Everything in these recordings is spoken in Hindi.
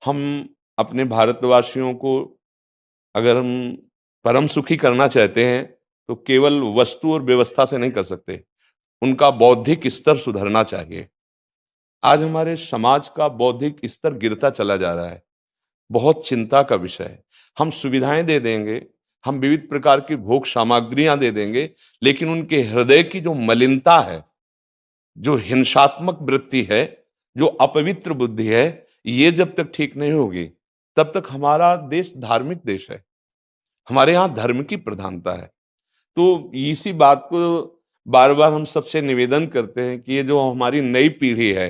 हम अपने भारतवासियों को अगर हम परम सुखी करना चाहते हैं तो केवल वस्तु और व्यवस्था से नहीं कर सकते। उनका बौद्धिक स्तर सुधरना चाहिए। आज हमारे समाज का बौद्धिक स्तर गिरता चला जा रहा है। बहुत चिंता का विषय है। हम सुविधाएं दे देंगे, हम विविध प्रकार की भोग सामग्रियां दे देंगे, लेकिन उनके हृदय की जो मलिनता है, जो हिंसात्मक वृत्ति है, जो अपवित्र बुद्धि है, ये जब तक ठीक नहीं होगी तब तक हमारा देश धार्मिक देश है। हमारे यहाँ धर्म की प्रधानता है। तो इसी बात को बार बार हम सबसे निवेदन करते हैं कि ये जो हमारी नई पीढ़ी है,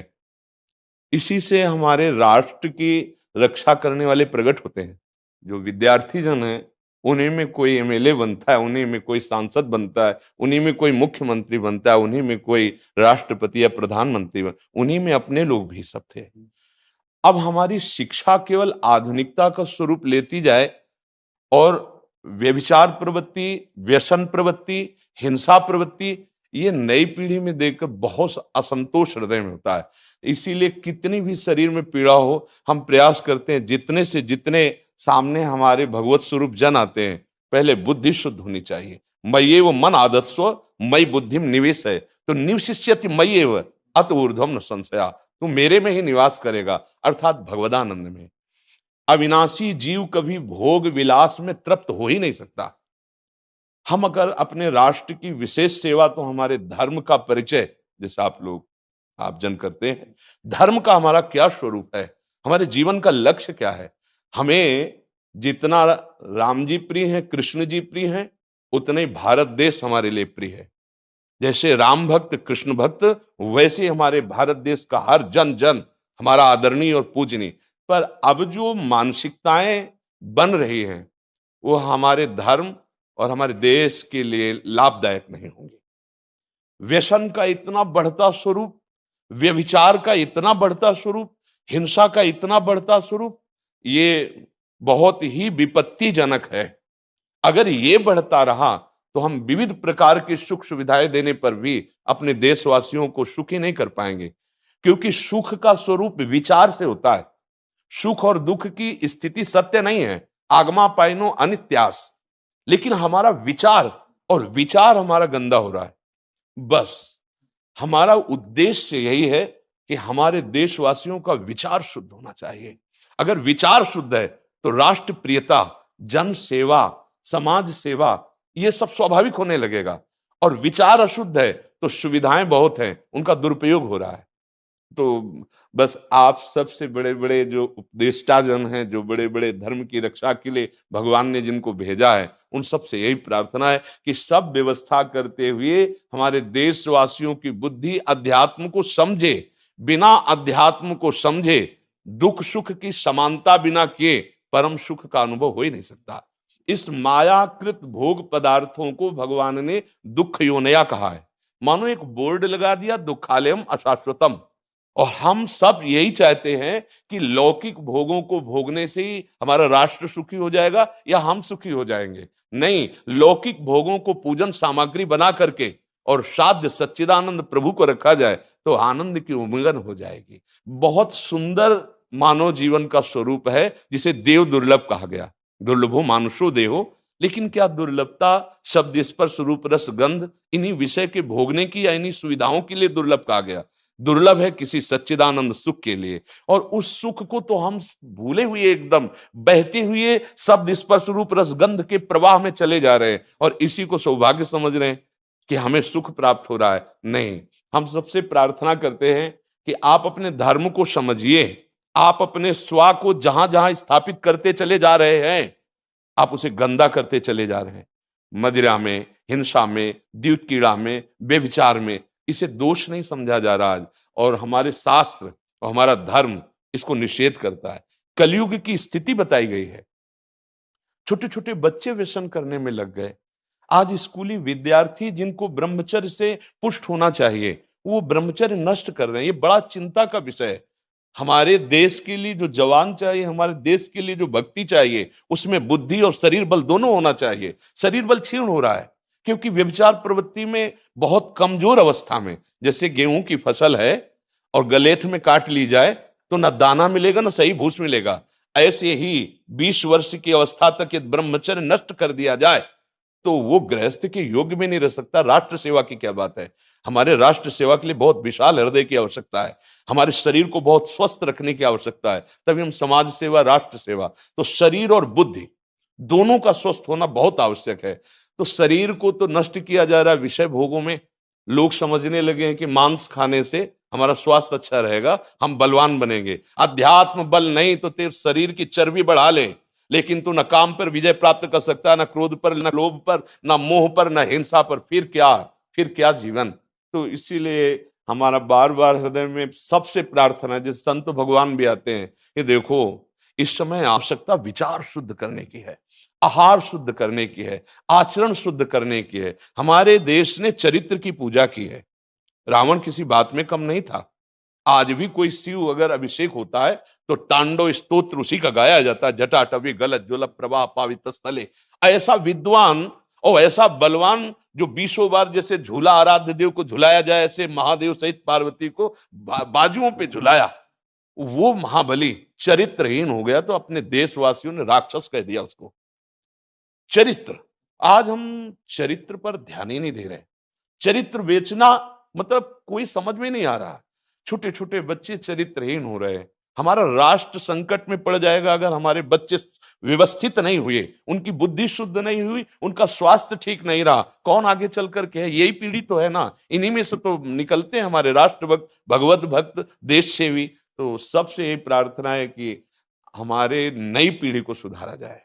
इसी से हमारे राष्ट्र की रक्षा करने वाले प्रकट होते हैं। जो विद्यार्थी जन है, उन्हीं में कोई एमएलए बनता है, उन्हीं में कोई सांसद बनता है, उन्हीं में कोई मुख्यमंत्री बनता है, उन्हीं में कोई राष्ट्रपति या प्रधानमंत्री उन्हीं में अपने लोग भी सब थे। अब हमारी शिक्षा केवल आधुनिकता का स्वरूप लेती जाए और व्यभिचार प्रवृत्ति, व्यसन प्रवृत्ति, हिंसा प्रवृत्ति, ये नई पीढ़ी में देखकर बहुत असंतोष हृदय में होता है। इसीलिए कितनी भी शरीर में पीड़ा हो, हम प्रयास करते हैं जितने से जितने सामने हमारे भगवत स्वरूप जन आते हैं, पहले बुद्धि शुद्ध होनी चाहिए। मय्येव मन आदत्स्व मयि बुद्धिम निवेश है, तो निवशिष्यति मय्येव अत ऊर्ध्वम न संशया। तू मेरे में ही निवास करेगा, अर्थात भगवदानंद में। अविनाशी जीव कभी भोग विलास में तृप्त हो ही नहीं सकता। हम अगर अपने राष्ट्र की विशेष सेवा, तो हमारे धर्म का परिचय, जैसे आप जन करते हैं, धर्म का हमारा क्या स्वरूप है, हमारे जीवन का लक्ष्य क्या है। हमें जितना राम जी प्रिय हैं, कृष्ण जी प्रिय हैं, उतने ही भारत देश हमारे लिए प्रिय है। जैसे राम भक्त, कृष्ण भक्त, वैसे ही हमारे भारत देश का हर जन जन हमारा आदरणीय और पूजनीय। पर अब जो मानसिकताएं बन रही हैं, वो हमारे धर्म और हमारे देश के लिए लाभदायक नहीं होंगी। व्यसन का इतना बढ़ता स्वरूप, व्यभिचार का इतना बढ़ता स्वरूप, हिंसा का इतना बढ़ता स्वरूप, ये बहुत ही विपत्तिजनक है। अगर ये बढ़ता रहा तो हम विविध प्रकार की सुख सुविधाएं देने पर भी अपने देशवासियों को सुखी नहीं कर पाएंगे, क्योंकि सुख का स्वरूप विचार से होता है। सुख और दुख की स्थिति सत्य नहीं है, आगमा पाइनो अनित्यास, लेकिन हमारा विचार, और विचार हमारा गंदा हो रहा है। बस हमारा उद्देश्य यही है कि हमारे देशवासियों का विचार शुद्ध होना चाहिए। अगर विचार शुद्ध है तो राष्ट्र प्रियता, जन सेवा, समाज सेवा, ये सब स्वाभाविक होने लगेगा। और विचार अशुद्ध है तो सुविधाएं बहुत हैं, उनका दुरुपयोग हो रहा है। तो बस आप सबसे बड़े बड़े जो उपदेष्टा जन हैं, जो बड़े बड़े धर्म की रक्षा के लिए भगवान ने जिनको भेजा है, उन सबसे यही प्रार्थना है कि सब व्यवस्था करते हुए हमारे देशवासियों की बुद्धि अध्यात्म को समझे। बिना अध्यात्म को समझे दुख सुख की समानता बिना किए परम सुख का अनुभव हो ही नहीं सकता। इस मायाकृत भोग पदार्थों को भगवान ने दुख योनया कहा है। मानो एक बोर्ड लगा दिया, दुखालयम अशाश्वतम। और हम सब यही चाहते हैं कि लौकिक भोगों को भोगने से ही हमारा राष्ट्र सुखी हो जाएगा या हम सुखी हो जाएंगे। नहीं, लौकिक भोगों को पूजन सामग्री बना करके और साध्य सच्चिदानंद प्रभु को रखा जाए तो आनंद की उमंगन हो जाएगी। बहुत सुंदर मानव जीवन का स्वरूप है, जिसे देव दुर्लभ कहा गया। दुर्लभो मानुषो देहो, लेकिन क्या दुर्लभता शब्द स्पर्श रूप रस गंध इन्हीं विषय के भोगने की या इन्हीं सुविधाओं के लिए दुर्लभ कहा गया? दुर्लभ है किसी सच्चिदानंद सुख के लिए। और उस सुख को तो हम भूले हुए, एकदम बहते हुए शब्द स्पर्श रूप रसगंध के प्रवाह में चले जा रहे हैं और इसी को सौभाग्य समझ रहे हैं कि हमें सुख प्राप्त हो रहा है। नहीं, हम सबसे प्रार्थना करते हैं कि आप अपने धर्म को समझिए। आप अपने स्वा को जहां जहां स्थापित करते चले जा रहे हैं, आप उसे गंदा करते चले जा रहे हैं। मदिरा में, हिंसा में, द्यूत कीड़ा में, बेविचार में, इसे दोष नहीं समझा जा रहा आज। और हमारे शास्त्र और हमारा धर्म इसको निषेध करता है। कलयुग की स्थिति बताई गई है। छोटे छोटे बच्चे व्यसन करने में लग गए। आज स्कूली विद्यार्थी जिनको ब्रह्मचर्य से पुष्ट होना चाहिए, वो ब्रह्मचर्य नष्ट कर रहे हैं। ये बड़ा चिंता का विषय है। हमारे देश के लिए जो जवान चाहिए, हमारे देश के लिए जो भक्ति चाहिए, उसमें बुद्धि और शरीर बल दोनों होना चाहिए। शरीर बल क्षीण हो रहा है क्योंकि व्यभिचार प्रवृत्ति में बहुत कमजोर अवस्था में, जैसे गेहूं की फसल है और गलेथ में काट ली जाए, तो ना दाना मिलेगा ना सही भूस मिलेगा। ऐसे ही 20 वर्ष की अवस्था तक यदि ब्रह्मचर्य नष्ट कर दिया जाए तो वो गृहस्थ के योग्य में नहीं रह सकता। राष्ट्र सेवा की क्या बात है। हमारे राष्ट्र सेवा के लिए बहुत विशाल हृदय की आवश्यकता है। हमारे शरीर को बहुत स्वस्थ रखने की आवश्यकता है, तभी हम समाज सेवा, राष्ट्र सेवा। तो शरीर और बुद्धि दोनों का स्वस्थ होना बहुत आवश्यक है। तो शरीर को तो नष्ट किया जा रहा है विषय भोगों में। लोग समझने लगे हैं कि मांस खाने से हमारा स्वास्थ्य अच्छा रहेगा, हम बलवान बनेंगे। अध्यात्म बल नहीं तो तेरे शरीर की चर्बी बढ़ा ले, लेकिन तू न काम पर विजय प्राप्त कर सकता, न क्रोध पर, न लोभ पर, न मोह पर, न हिंसा पर। फिर क्या जीवन। तो इसीलिए हमारा बार बार हृदय में सबसे प्रार्थना है, जिस संत भगवान भी आते हैं, ये देखो इस समय आवश्यकता विचार शुद्ध करने की है, आहार शुद्ध करने की है, आचरण शुद्ध करने की है। हमारे देश ने चरित्र की पूजा की है। रावण किसी बात में कम नहीं था। आज भी कोई शिव अगर अभिषेक होता है तो तांडव स्तोत्र उसी का गाया जाता है। जटाटवी गलत ज्वल प्रवाह पावित स्थले। ऐसा विद्वान और ऐसा बलवान जो 20 बार जैसे झूला आराध्य देव को झुलाया जाए, ऐसे महादेव सहित पार्वती को बाजुओं पे झुलाया, वो महाबली चरित्रहीन हो गया तो अपने देशवासियों ने राक्षस कह दिया उसको। चरित्र, आज हम चरित्र पर ध्यान ही नहीं दे रहे। चरित्र बेचना मतलब कोई समझ में नहीं आ रहा। छोटे छोटे बच्चे चरित्रहीन हो रहे हैं। हमारा राष्ट्र संकट में पड़ जाएगा अगर हमारे बच्चे व्यवस्थित नहीं हुए, उनकी बुद्धि शुद्ध नहीं हुई, उनका स्वास्थ्य ठीक नहीं रहा। कौन आगे चल कर के है? यही पीढ़ी तो है ना, इन्हीं में से तो निकलते हैं हमारे राष्ट्र भक्त, भगवत भक्त, देश सेवी। तो सबसे ये प्रार्थना है कि हमारे नई पीढ़ी को सुधारा जाए।